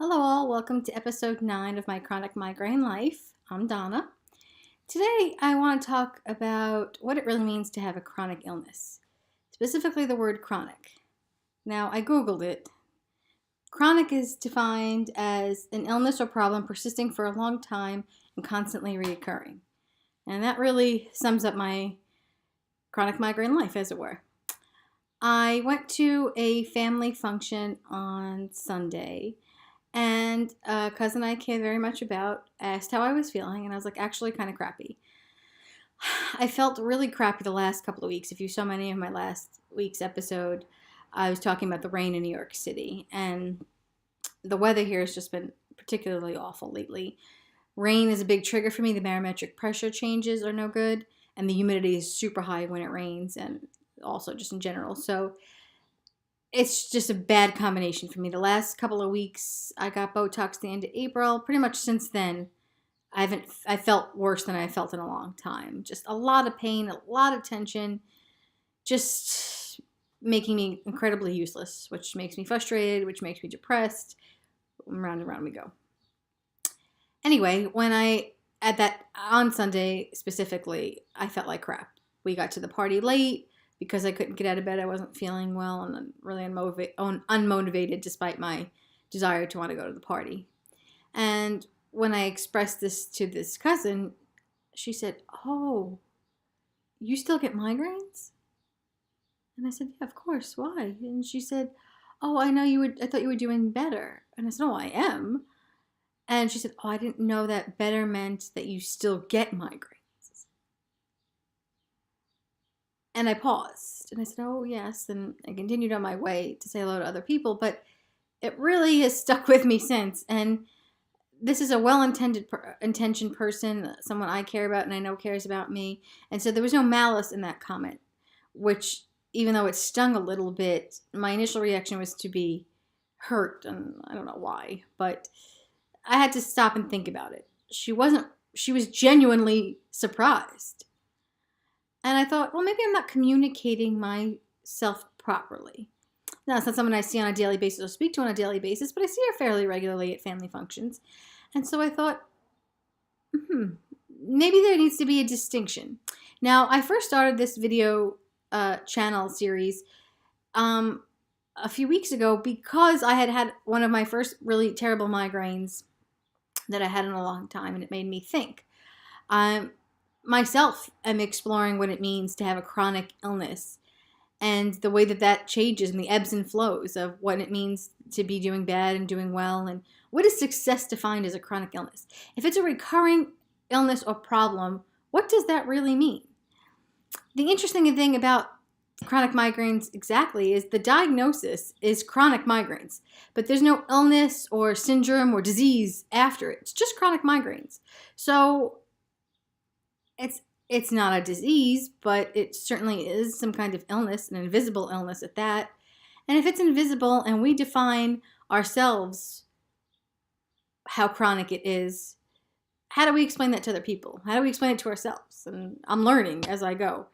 Hello all, welcome to episode 9 of my chronic migraine life. I'm Donna. Today I want to talk about what it really means to have a chronic illness, specifically the word chronic. Now I googled it. Chronic is defined as an illness or problem persisting for a long time and constantly reoccurring. And that really sums up my chronic migraine life, as it were. I went to a family function on Sunday, and a cousin I care very much about asked how I was feeling, and I was like, actually kind of crappy. I felt really crappy the last couple of weeks. If you saw any of my last week's episode, I was talking about the rain in New York City, and the weather here has just been particularly awful lately. Rain is a big trigger for me. The barometric pressure changes are no good, and the humidity is super high when it rains, and also just in general. So it's just a bad combination for me. The last couple of weeks, I got Botox the end of April. Pretty much since then, I felt worse than I felt in a long time. Just a lot of pain, a lot of tension, just making me incredibly useless, which makes me frustrated, which makes me depressed. Round and round we go. Anyway, on Sunday specifically, I felt like crap. We got to the party late because I couldn't get out of bed. I wasn't feeling well and I'm really unmotivated despite my desire to want to go to the party. And when I expressed this to this cousin, she said, "Oh, you still get migraines?" And I said, "Yeah, of course. Why?" And she said, "Oh, I thought you were doing better." And I said, "Oh, I am." And she said, "Oh, I didn't know that better meant that you still get migraines." And I paused and I said, "Oh, yes." And I continued on my way to say hello to other people, but it really has stuck with me since. And this is a intentioned person, someone I care about and I know cares about me. And so there was no malice in that comment, which, even though it stung a little bit, my initial reaction was to be hurt. And I don't know why, but I had to stop and think about it. She was genuinely surprised. And I thought, well, maybe I'm not communicating myself properly. Now, it's not someone I see on a daily basis or speak to on a daily basis, but I see her fairly regularly at family functions. And so I thought, maybe there needs to be a distinction. Now, I first started this video channel series a few weeks ago because I had one of my first really terrible migraines that I had in a long time, and it made me think. Myself am exploring what it means to have a chronic illness and the way that changes and the ebbs and flows of what it means to be doing bad and doing well, and what is success defined as a chronic illness. If it's a recurring illness or problem, what does that really mean? The interesting thing about chronic migraines exactly is the diagnosis is chronic migraines, but there's no illness or syndrome or disease after it. It's just chronic migraines. So it's not a disease, but it certainly is some kind of illness, an invisible illness at that. And if it's invisible and we define ourselves how chronic it is, how do we explain that to other people? How do we explain it to ourselves? And I'm learning as I go.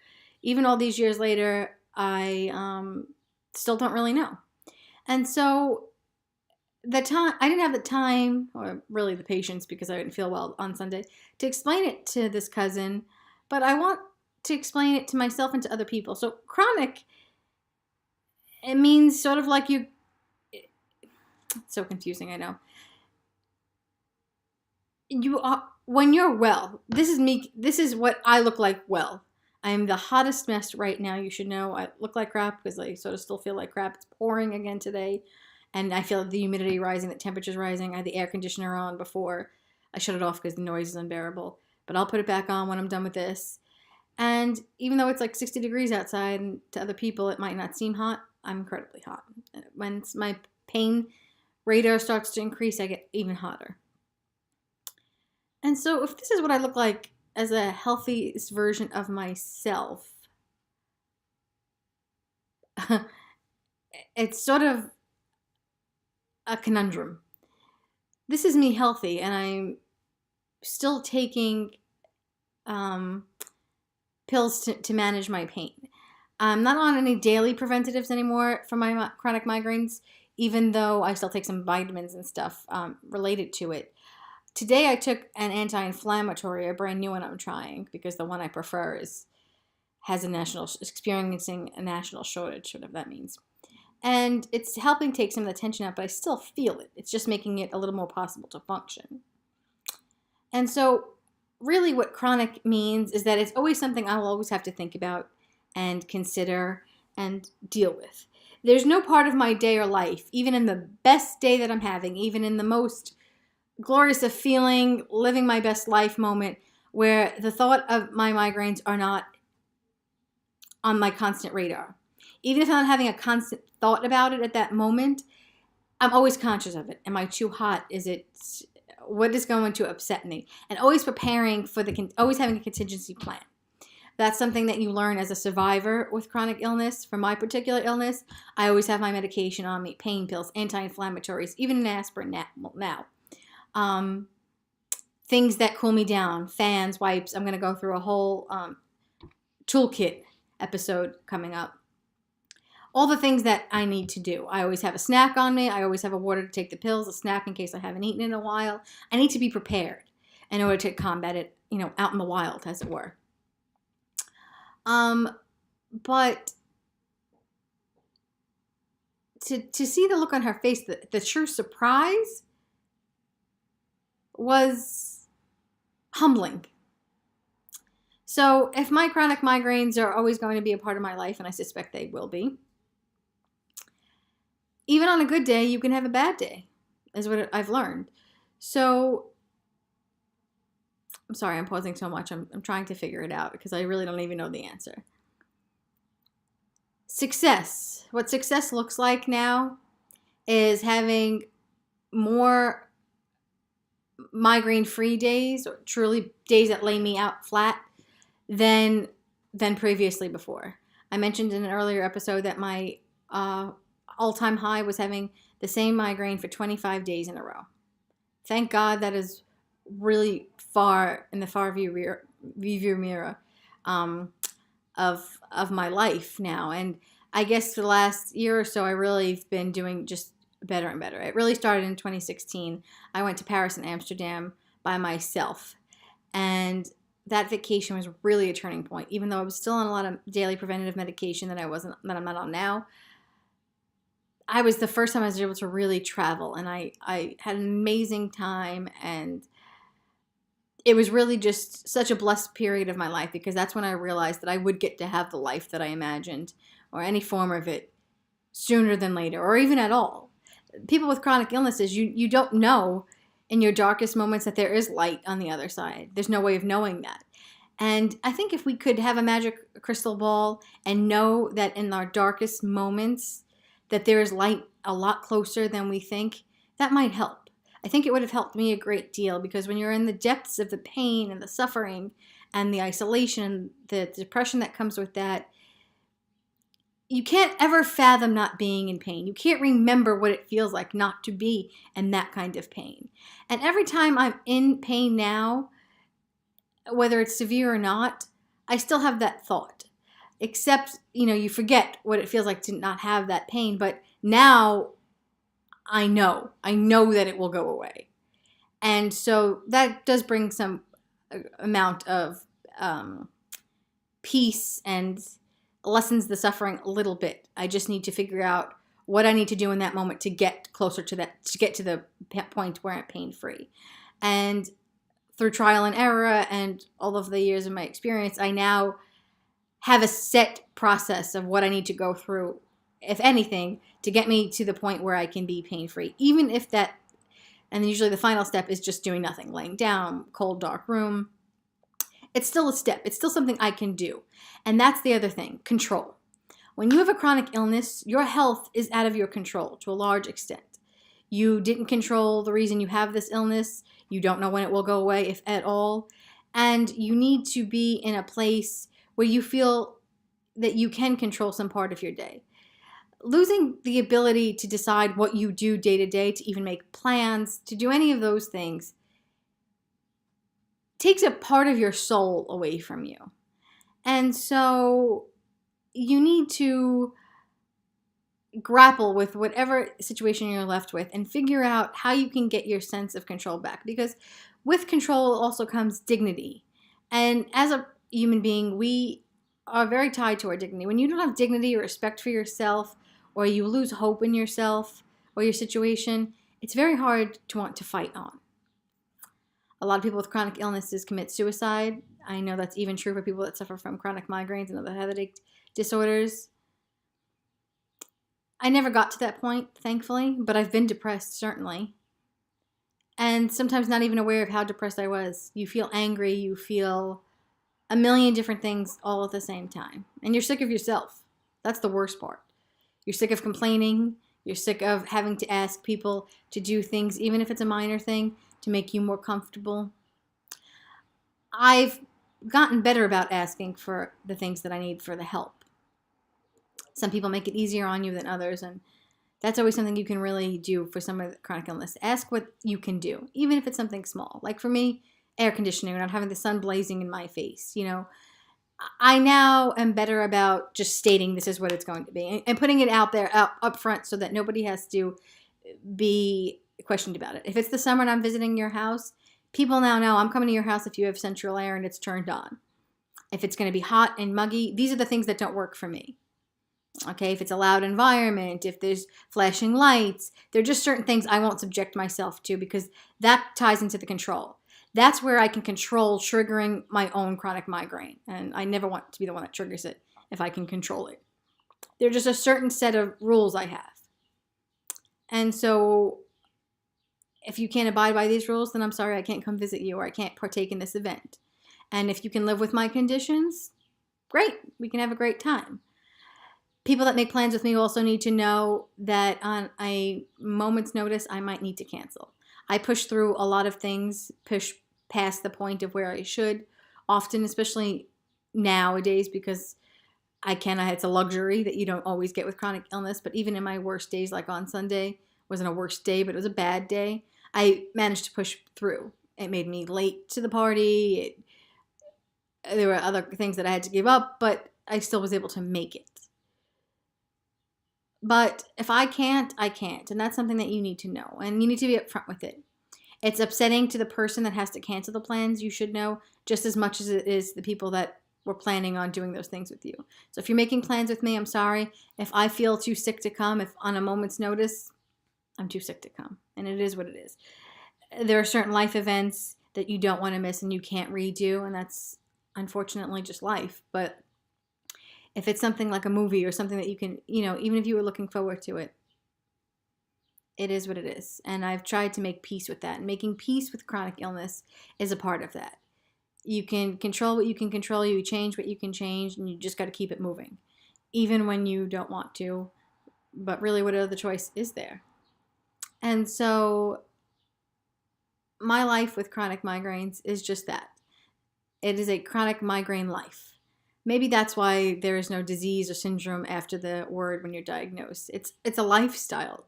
Even all these years later, I still don't really know. And so I didn't have the time, or really the patience, because I didn't feel well on Sunday, to explain it to this cousin, but I want to explain it to myself and to other people. So chronic, it means sort of like it's so confusing, I know. When you're well, this is me, this is what I look like well. I am the hottest mess right now. You should know I look like crap because I sort of still feel like crap. It's pouring again today. And I feel the humidity rising, the temperature's rising. I had the air conditioner on before. I shut it off because the noise is unbearable. But I'll put it back on when I'm done with this. And even though it's like 60 degrees outside, and to other people it might not seem hot, I'm incredibly hot. When my pain radar starts to increase, I get even hotter. And so if this is what I look like as a healthiest version of myself, it's sort of a conundrum. This is me healthy, and I'm still taking pills to manage my pain. I'm not on any daily preventatives anymore for my chronic migraines. even though I still take some vitamins and stuff related to it. Today I took an anti-inflammatory, a brand new one I'm trying, because the one I prefer is experiencing a national shortage, whatever that means. And it's helping take some of the tension out, but I still feel it. It's just making it a little more possible to function. And so really what chronic means is that it's always something I'll always have to think about and consider and deal with. There's no part of my day or life, even in the best day that I'm having, even in the most glorious of feeling, living my best life moment, where the thought of my migraines are not on my constant radar. Even if I'm not having a constant thought about it at that moment, I'm always conscious of it. Am I too hot? What is going to upset me? And always preparing for always having a contingency plan. That's something that you learn as a survivor with chronic illness. For my particular illness, I always have my medication on me, pain pills, anti-inflammatories, even an aspirin now. Things that cool me down, fans, wipes. I'm going to go through a whole toolkit episode coming up. All the things that I need to do. I always have a snack on me. I always have a water to take the pills, a snack in case I haven't eaten in a while. I need to be prepared in order to combat it, out in the wild, as it were. But to see the look on her face, the true surprise was humbling. So if my chronic migraines are always going to be a part of my life, and I suspect they will be, even on a good day, you can have a bad day, is what I've learned. So, I'm sorry, I'm pausing so much. I'm trying to figure it out because I really don't even know the answer. Success. What success looks like now is having more migraine-free days, or truly days that lay me out flat, than previously before. I mentioned in an earlier episode that my all-time high was having the same migraine for 25 days in a row. Thank God that is really far in the far view mirror of my life now. And I guess for the last year or so, I really have been doing just better and better. It really started in 2016. I went to Paris and Amsterdam by myself. And that vacation was really a turning point. Even though I was still on a lot of daily preventative medication that I'm not on now, I was the first time I was able to really travel, and I had an amazing time, and it was really just such a blessed period of my life, because that's when I realized that I would get to have the life that I imagined, or any form of it, sooner than later, or even at all. People with chronic illnesses, you don't know in your darkest moments that there is light on the other side. There's no way of knowing that. And I think if we could have a magic crystal ball and know that in our darkest moments that there is light a lot closer than we think, that might help. I think it would have helped me a great deal, because when you're in the depths of the pain and the suffering and the isolation, the depression that comes with that, you can't ever fathom not being in pain. You can't remember what it feels like not to be in that kind of pain. And every time I'm in pain now, whether it's severe or not, I still have that thought. Except, you forget what it feels like to not have that pain. But now I know that it will go away. And so that does bring some amount of peace and lessens the suffering a little bit. I just need to figure out what I need to do in that moment to get closer to that, to get to the point where I'm pain-free. And through trial and error and all of the years of my experience, I now have a set process of what I need to go through, if anything, to get me to the point where I can be pain-free. Even if that, and usually the final step is just doing nothing, laying down, cold, dark room. It's still a step. It's still something I can do. And that's the other thing, control. When you have a chronic illness, your health is out of your control to a large extent. You didn't control the reason you have this illness. You don't know when it will go away, if at all. And you need to be in a place where you feel that you can control some part of your day. Losing the ability to decide what you do day to day, to even make plans, to do any of those things, takes a part of your soul away from you. And so you need to grapple with whatever situation you're left with and figure out how you can get your sense of control back. Because with control also comes dignity. And as a human being, we are very tied to our dignity. When you don't have dignity or respect for yourself, or you lose hope in yourself or your situation, it's very hard to want to fight on. A lot of people with chronic illnesses commit suicide. I know that's even true for people that suffer from chronic migraines and other headache disorders. I never got to that point, thankfully, but I've been depressed, certainly. And sometimes not even aware of how depressed I was. You feel angry, you feel a million different things all at the same time. And you're sick of yourself. That's the worst part. You're sick of complaining. You're sick of having to ask people to do things, even if it's a minor thing, to make you more comfortable. I've gotten better about asking for the things that I need for the help. Some people make it easier on you than others, and that's always something you can really do for someone with chronic illness. Ask what you can do, even if it's something small. Like for me, air conditioning, not having the sun blazing in my face. I now am better about just stating this is what it's going to be and putting it out there up front so that nobody has to be questioned about it. If it's the summer and I'm visiting your house, people now know I'm coming to your house if you have central air and it's turned on. If it's going to be hot and muggy, these are the things that don't work for me. Okay, if it's a loud environment, if there's flashing lights, there are just certain things I won't subject myself to because that ties into the control. That's where I can control triggering my own chronic migraine. And I never want to be the one that triggers it if I can control it. There's just a certain set of rules I have. And so if you can't abide by these rules, then I'm sorry, I can't come visit you or I can't partake in this event. And if you can live with my conditions, great, we can have a great time. People that make plans with me also need to know that on a moment's notice, I might need to cancel. I push through a lot of things, push past the point of where I should, often, especially nowadays, because it's a luxury that you don't always get with chronic illness. But even in my worst days, like on Sunday, wasn't a worst day, but it was a bad day, I managed to push through. It made me late to the party. There were other things that I had to give up, but I still was able to make it. But if I can't, I can't. And that's something that you need to know. And you need to be upfront with it. It's upsetting to the person that has to cancel the plans, you should know, just as much as it is the people that were planning on doing those things with you. So if you're making plans with me, I'm sorry. If I feel too sick to come, if on a moment's notice, I'm too sick to come. And it is what it is. There are certain life events that you don't want to miss and you can't redo. And that's unfortunately just life. But if it's something like a movie or something that you can, even if you were looking forward to it, it is what it is. And I've tried to make peace with that. And making peace with chronic illness is a part of that. You can control what you can control, you change what you can change, and you just got to keep it moving, even when you don't want to. But really, what other choice is there? And so my life with chronic migraines is just that. It is a chronic migraine life. Maybe that's why there is no disease or syndrome after the word when you're diagnosed. It's a lifestyle.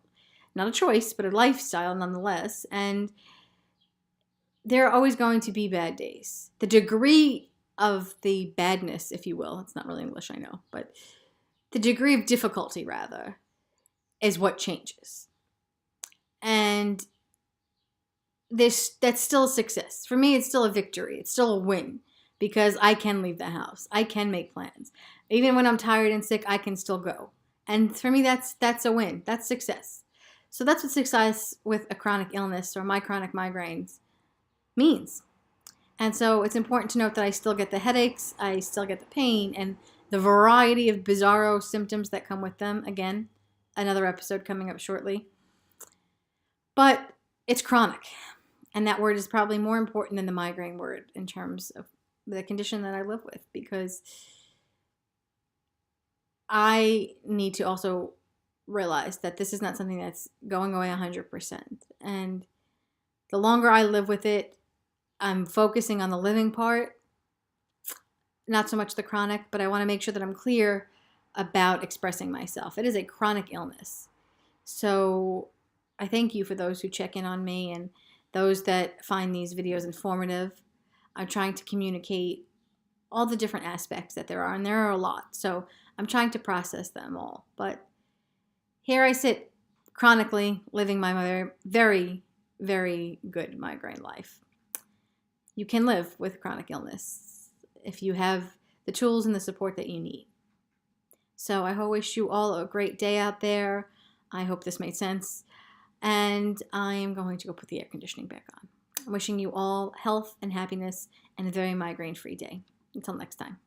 Not a choice, but a lifestyle nonetheless. And there are always going to be bad days. The degree of the badness, if you will, it's not really English, I know, but the degree of difficulty, rather, is what changes. And that's still a success. For me, it's still a victory. It's still a win. Because I can leave the house. I can make plans. Even when I'm tired and sick, I can still go. And for me, that's a win. That's success. So that's what success with a chronic illness or my chronic migraines means. And so it's important to note that I still get the headaches, I still get the pain, and the variety of bizarro symptoms that come with them. Again, another episode coming up shortly. But it's chronic. And that word is probably more important than the migraine word in terms of the condition that I live with, because I need to also realize that this is not something that's going away 100%. And the longer I live with it, I'm focusing on the living part, not so much the chronic, but I want to make sure that I'm clear about expressing myself. It is a chronic illness. So I thank you for those who check in on me and those that find these videos informative. I'm trying to communicate all the different aspects that there are, and there are a lot. So I'm trying to process them all. But here I sit chronically living my very, very good migraine life. You can live with chronic illness if you have the tools and the support that you need. So I wish you all a great day out there. I hope this made sense. And I am going to go put the air conditioning back on. I'm wishing you all health and happiness and a very migraine-free day. Until next time.